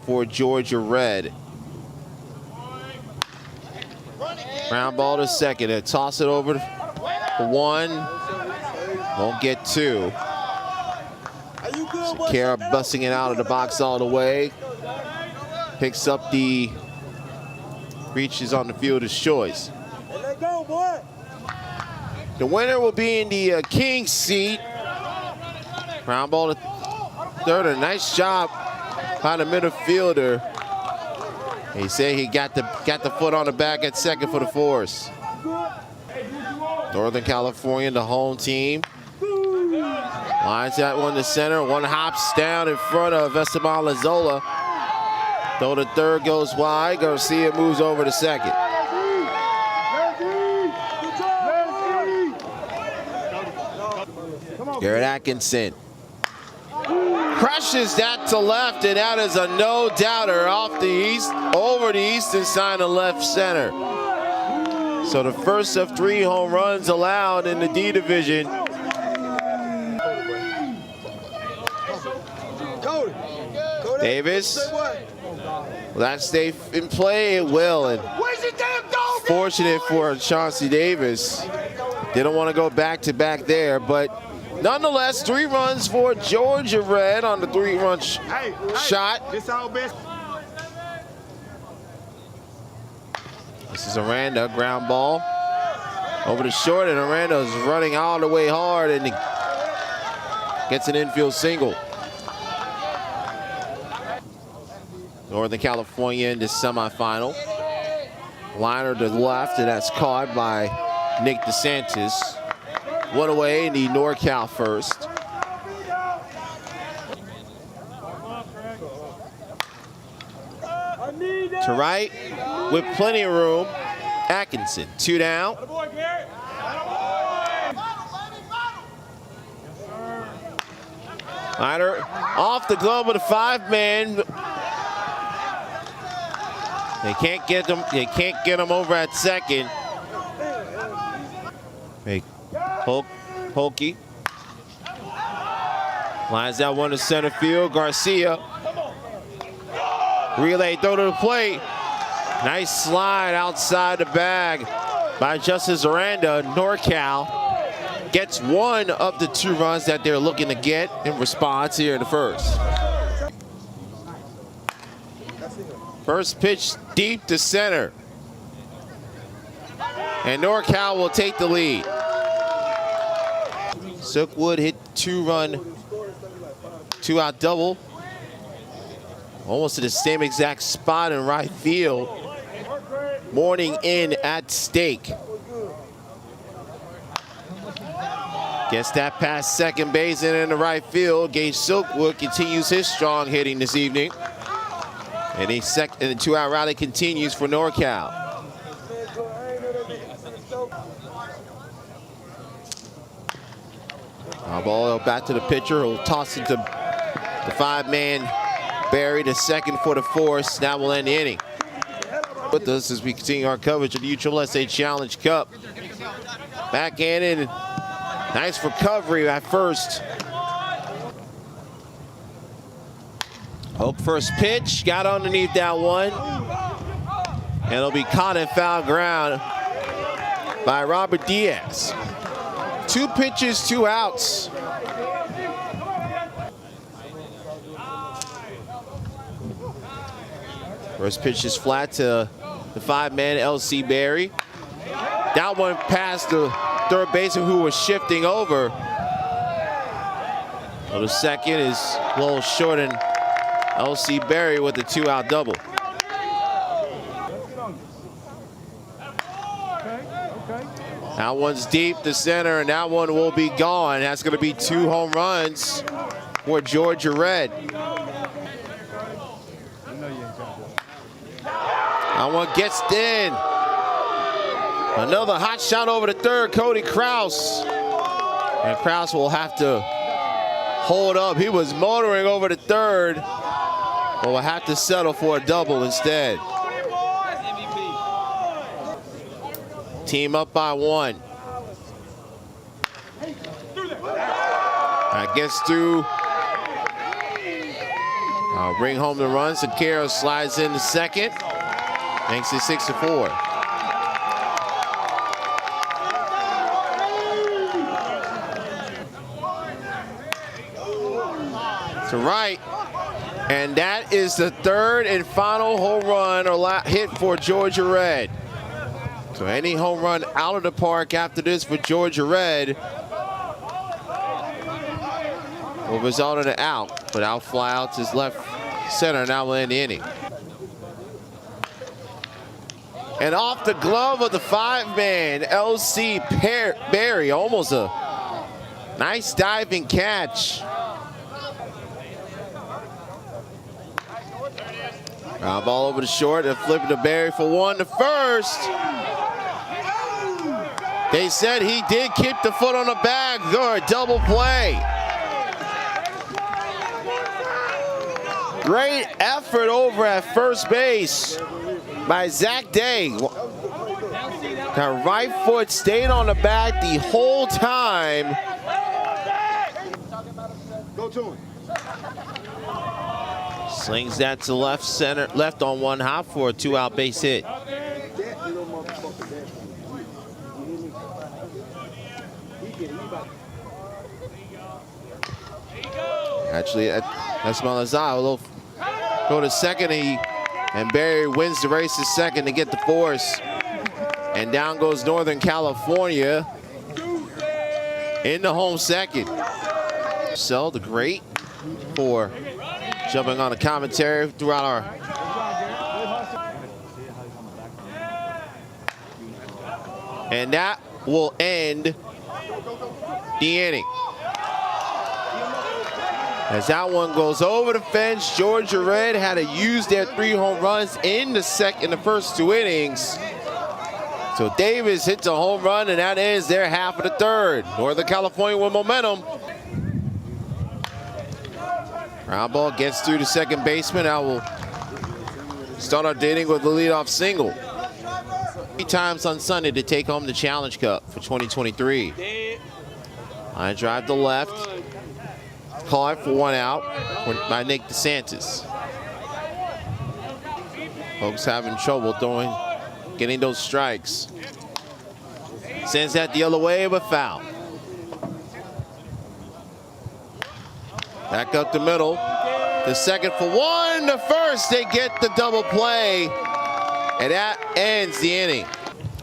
For Georgia Red. Ground ball to second. And toss it over to one. Won't get two. Viera busting it out of the box all the way. Picks up the reaches on the fielder's choice. The winner will be in the King's seat. Ground ball to third. A nice job by the midfielder. He said he got the foot on the back at second for the Force. Northern California, the home team. Lines that one to center. One hops down in front of Esteban Lazola. Though the third goes wide, Garcia moves over to second. Garrett Atkinson crushes that to left, and that is a no-doubter off the east, over the eastern side of left center. So the first of 3 home runs allowed in the D division. Davis, will that stay in play? It will, and fortunate for Chauncey Davis. Didn't want to go back-to-back there, but nonetheless, 3 runs for Georgia Red on the 3-run shot. This is Aranda, ground ball over the short, and Aranda is running all the way hard and gets an infield single. Northern California in the semifinal. Liner to the left, and that's caught by Nick DeSantis. One away in the NorCal first. To right, with plenty of room, Atkinson, 2 down. Liner off the glove with a 5-man. They can't get them. They can't get him over at second. Hey, Polky lines that one to center field. Garcia, relay throw to the plate. Nice slide outside the bag by Justice Aranda. NorCal gets one of the 2 runs that they're looking to get in response here in the first. First pitch deep to center. And NorCal will take the lead. Silkwood hit 2-run, 2-out double. Almost to the same exact spot in right field. Morning in at stake. Gets that past second base and in the right field. Gage Silkwood continues his strong hitting this evening. And the 2-out rally continues for NorCal. Ball back to the pitcher. He'll toss it to the 5-man Barry to second for the Force. That will end the inning. With us as we continue our coverage of the USSSA Challenge Cup. Backhanded. Nice recovery at first. Hope first pitch, got underneath that one. And it'll be caught in foul ground by Robert Diaz. 2 pitches, 2 outs. First pitch is flat to the 5-man L.C. Berry. That one past the third baseman who was shifting over. Well, the second is a little short, and L.C. Berry with the 2-out double. That one's deep to center, and that one will be gone. That's going to be 2 home runs for Georgia Red. That one gets in. Another hot shot over the third, Cody Kraus. And Kraus will have to hold up. He was motoring over the third, but will have to settle for a double instead. Team up by 1. That gets through Bring home the runs. Sakara slides in the second. Makes it 6-4. To right. And that is the third and final home run or hit for Georgia Red. So any home run out of the park after this for Georgia Red will result in an out, but I'll fly out to his left center, now we'll end the inning. And off the glove of the 5-man, L.C. Berry, almost a nice diving catch. Ground ball over the short and flipping to Berry for one to first. They said he did keep the foot on the bag. Good double play. Great effort over at first base by Zach Day. That right foot stayed on the bag the whole time. Go to him. Slings that to left center, left on one hop for a 2-out base hit. Actually, that's Malazar. A little go to second, and Berry wins the race to second to get the force. And down goes Northern California in the home second. So the great for jumping on the commentary throughout our. And that will end the inning. As that one goes over the fence, Georgia Red had to use their 3 home runs in the first 2 innings. So Davis hits a home run, and that ends their half of the third. Northern California with momentum. Ground ball gets through the second baseman. I will start our inning with the leadoff single. 3 times on Sunday to take home the Challenge Cup for 2023. I drive to left. Caught for 1 out by Nick DeSantis. Folks having trouble getting those strikes. Sends that the other way, but foul. Back up the middle. The second for 1. The first, they get the double play. And that ends the inning.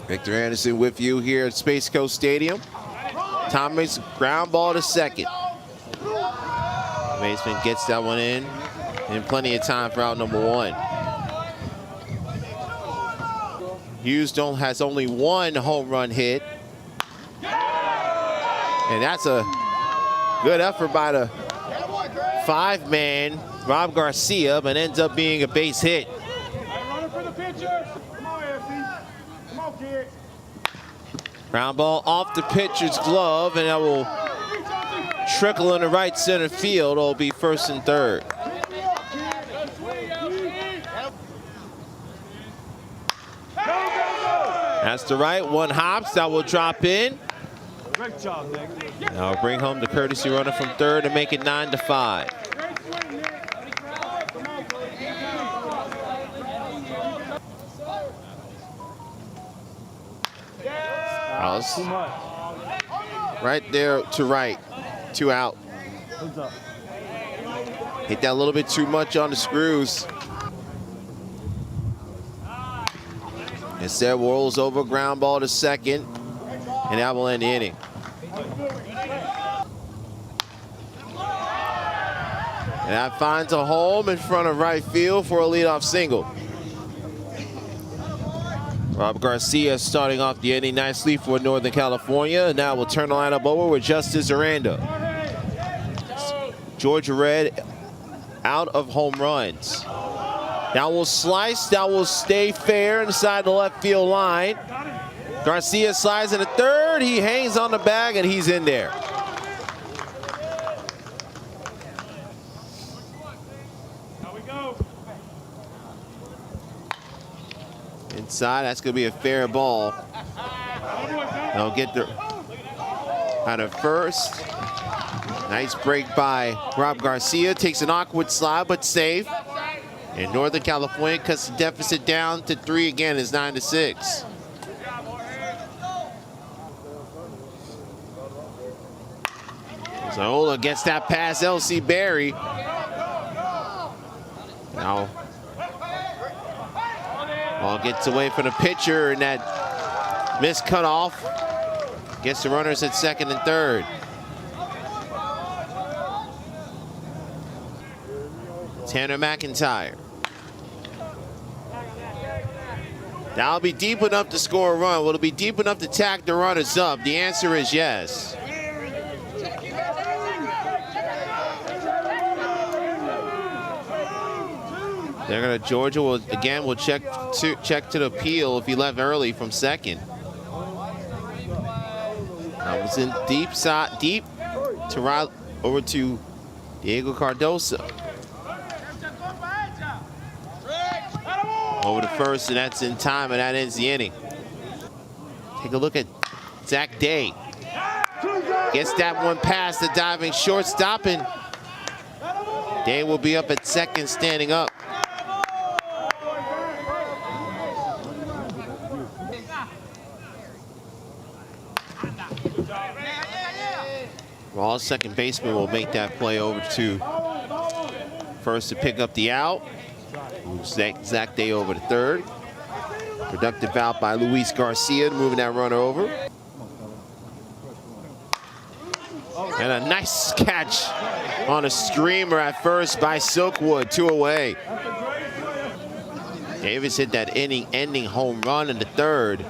Victor Anderson with you here at Space Coast Stadium. Thomas ground ball to second. Baseman gets that one in plenty of time for out number 1. Houston has only 1 home run hit. And that's a good effort by the 5-man, Rob Garcia, but ends up being a base hit. Ground ball off the pitcher's glove, and that will trickle in the right center field. It'll be first and third. That's the right. 1 hops. That will drop in. Great job, Nick. Now bring home the courtesy runner from third and make it 9-5. House. Right there to right. 2 out. Hit that a little bit too much on the screws. Instead rolls over, ground ball to second, and that will end the inning. And that finds a home in front of right field for a leadoff single. Rob Garcia starting off the inning nicely for Northern California. Now we'll turn the lineup over with Justice Aranda. Georgia Red out of home runs. Now we'll slice, that will stay fair inside the left field line. Garcia slides in the third, he hangs on the bag, and he's in there. Inside, that's gonna be a fair ball. They'll get the out of first. Nice break by Rob Garcia. Takes an awkward slide, but safe. And Northern California cuts the deficit down to 3 again. It's 9-6. Zola gets that pass, LC Berry. Now, ball gets away from the pitcher, and that missed cutoff gets the runners at second and third. Tanner McIntyre. That'll be deep enough to score a run. Will it be deep enough to tack the runners up? The answer is yes. They're gonna, Georgia will check to the appeal if he left early from second. That was in deep to right over to Diego Cardoso. Over to first, and that's in time, and that ends the inning. Take a look at Zach Day. Gets that one past the diving shortstop, and Day will be up at second, standing up. Rawls, second baseman, will make that play over to first to pick up the out. Zach Day over to third. Productive out by Luis Garcia, moving that runner over. And a nice catch on a screamer at first by Silkwood, 2 away. Davis hit that inning-ending home run in the third.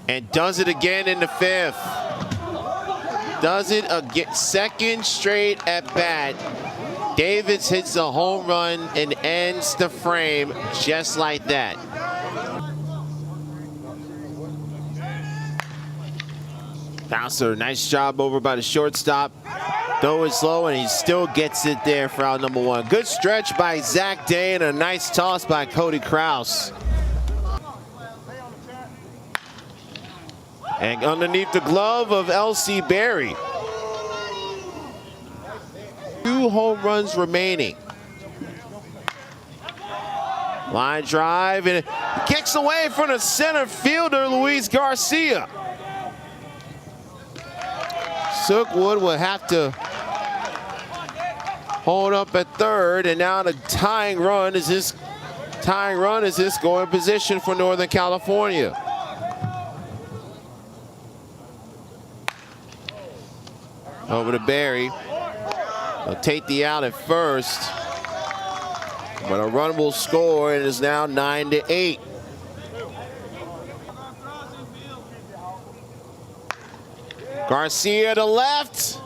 And does it again in the fifth. Does it again, second straight at bat. Davis hits a home run and ends the frame just like that. Bouncer, nice job over by the shortstop. Throw is low, and he still gets it there for out number 1. Good stretch by Zach Day, and a nice toss by Cody Kraus. And underneath the glove of LC Berry. 2 home runs remaining. Line drive, and it kicks away from the center fielder, Luis Garcia. Silkwood will have to hold up at third, and now the tying run is his scoring position for Northern California. Over to Berry. They'll take the out at first, but a run will score, and it is now 9-8. Garcia to left.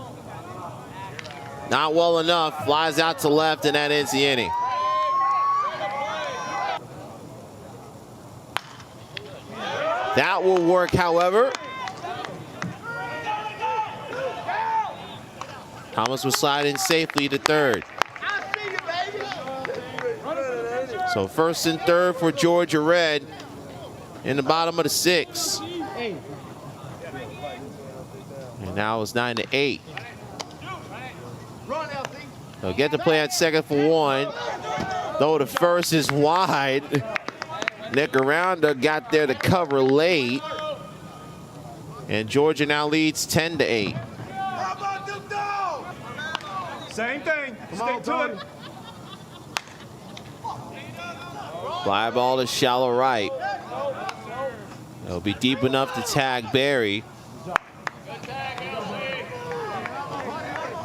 Not well enough. Flies out to left, and that ends the inning. That will work, however. Thomas will slide in safely to third. So first and third for Georgia Red in the bottom of the 6th. And now it's 9-8. They'll get the play at second for 1. Though the first is wide. Nick Aranda got there to cover late. And Georgia now leads 10-8. Same thing. Stick to it. Fly ball to shallow right. It'll be deep enough to tag Berry.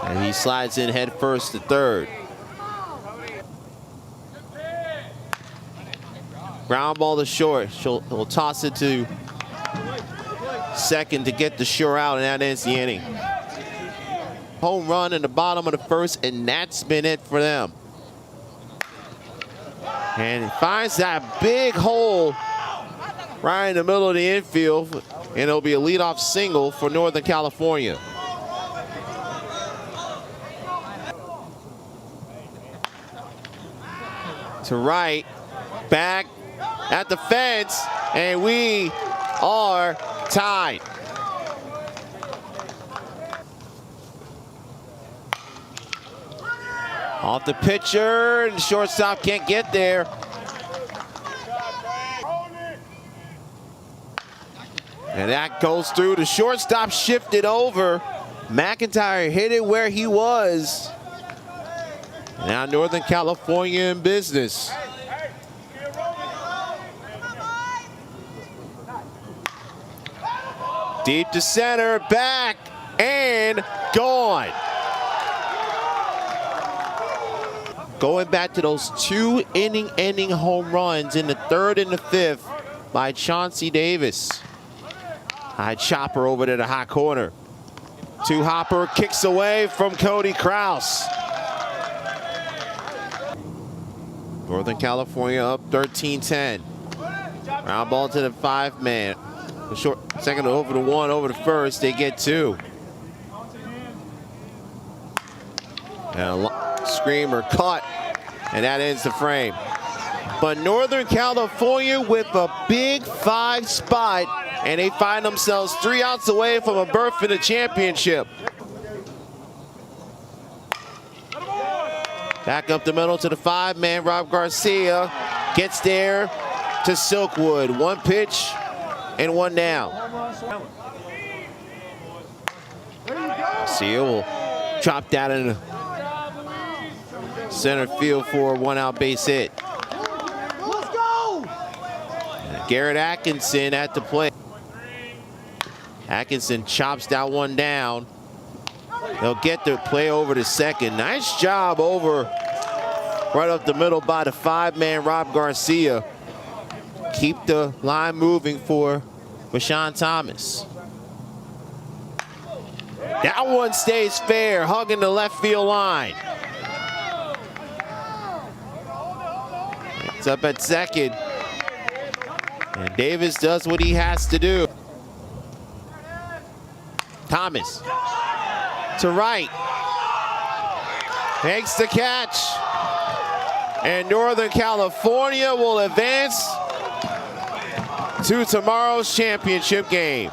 And he slides in head first to third. Ground ball to short. He'll toss it to second to get the sure out, and that ends the inning. Home run in the bottom of the first, and that's been it for them. And he finds that big hole right in the middle of the infield, and it'll be a leadoff single for Northern California. To right, back at the fence, and we are tied. Off the pitcher, and shortstop can't get there. And that goes through. The shortstop shifted over. McIntyre hit it where he was. Now Northern California in business. Deep to center, back, and gone. Going back to those 2 inning-ending home runs in the 3rd and the 5th by Chauncey Davis. High chopper over to the high corner. Hopper kicks away from Cody Kraus. Northern California up 13-10. Ground ball to the 5-man. Short second over to 1, over to first. They get 2. And a screamer caught, and that ends the frame. But Northern California with a big 5 spot, and they find themselves 3 outs away from a berth in the championship. Back up the middle to the 5-man. Rob Garcia gets there to Silkwood. 1 pitch and 1 down. Garcia will drop that in the center field for a 1-out base hit. Let's go! Garrett Atkinson at the plate. Atkinson chops that 1 down. They'll get the play over to second. Nice job over right up the middle by the 5-man Rob Garcia. Keep the line moving for Rashawn Thomas. That one stays fair, hugging the left field line. It's up at second. And Davis does what he has to do. Thomas to right. Makes the catch. And Northern California will advance to tomorrow's championship game.